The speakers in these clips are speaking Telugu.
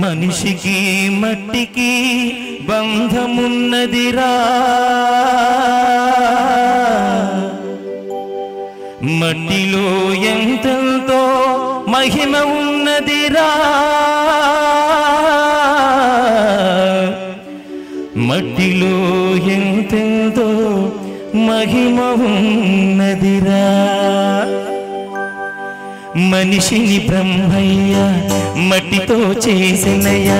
మనిషికి మట్టికి బంధమున్నదిరా, మట్టిలో ఎంతెంతో మహిమ ఉన్నదిరా, మట్టిలో ఎంతెంతో మహిమ ఉన్నదిరా. మనిషిని బ్రహ్మయ్య మట్టితో చేసినయ్య,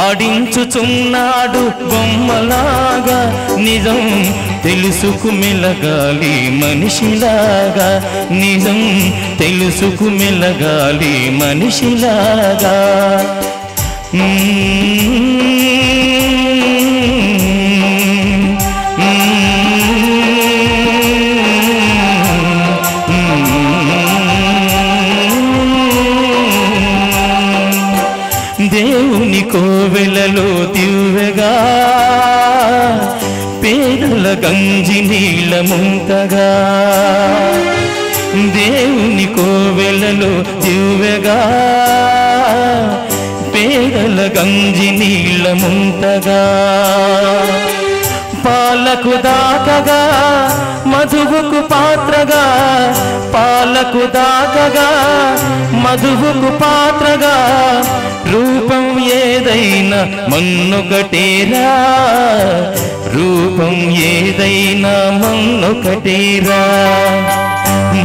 ఆడించుచున్నాడు బొమ్మలాగా, నిజం తెలుసుకు మెలగాలి మనిషిలాగా, నిజం తెలుసుకు మెలగాలి మనిషిలాగా. దేవుని కోవెలలో దివ్వెగా, పేదల గంజి నీళ్ళ ముంతగా, దేవుని కోవెలలో దివ్వెగా, పేదల గంజి నీళ్ళ ముంతగా, పాలకు దాకగా మధువుకు పాత్రగా, పాలకు దాకగా మధువుకు పాత్రగా, రూపం ఏదైనా మన్నొకటేరా, రూపం ఏదైనా మన్నొకటేరా.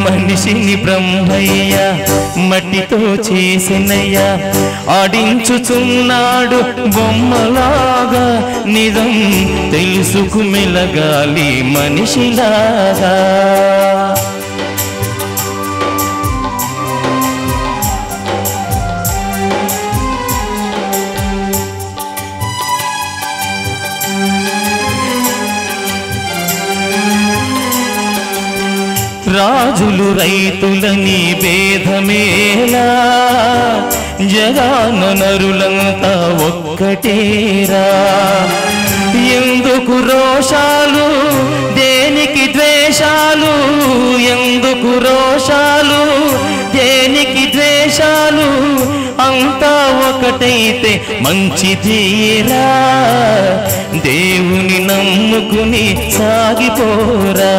మనిషిని బ్రహ్మయ్య మట్టితో చేసినయ్య, ఆడించుచున్నాడు బొమ్మలాగా, నిజం తెలుసుకు మెలగాలి మనిషిలాగా. రాజులు రైతులని భేదమేలా, జగాన నరులంతా ఒక్కటేరా. ఎందుకు రోషాలు దేనికి ద్వేషాలు, ఎందుకు రోషాలు దేనికి ద్వేషాలు, అంతా ఒకటైతే మంచిదేరా, దేవుని నమ్ముకుని సాగిపోరా.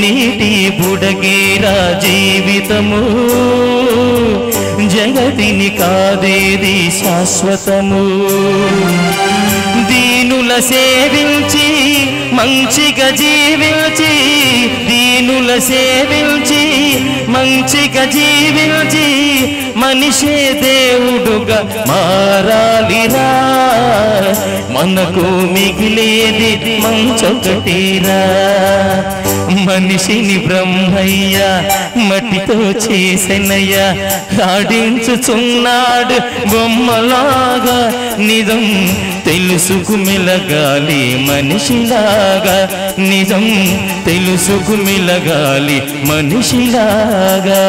నీటి బుడగేరా జీవితము, జగతిని కాదేది శాశ్వతము. దీనుల సేవించి మంచిగా జీవించి, దీనుల సేవించి మంచిగా జీవించి, మనిషే దేవుడుగా మారాలిరా, మనకు మిగిలేది మంచొకటిరా. మనిషిని బ్రహ్మయ్య మట్టితో చేసినయ్య, ఆడించుచున్నాడు బొమ్మలాగా, నిజం తెలుసుకు మెలగాలి మనిషిలాగా, నిజం తెలుసుకు మెలగాలి మనిషిలాగా.